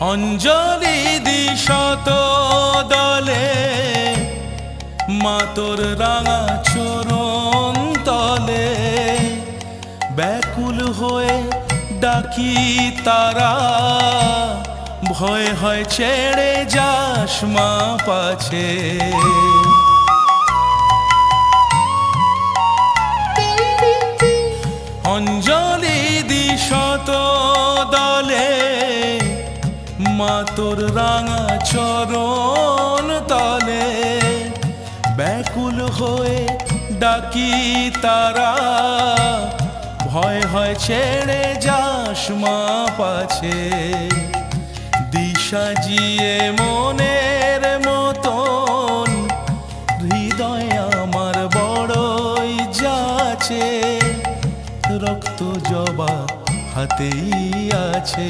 অঞ্জলি দি শত দলে মা তোর রাঙা চরণ তলে ব্যাকুল হয়ে ডাকি তারা ভয় হয় ছেড়ে যাস মা পাছে অঞ্জলি দি শত দলে মা তোর রাঙা চরণ তলে ব্যাকুল হয়ে ডাকি তারা ভয় হয় ছেড়ে যাস মা পাছে দিশা জিয়ে মনের মতন হৃদয় আমার বড়ই যাচ্ছে রক্ত জবা হাতেই আছে।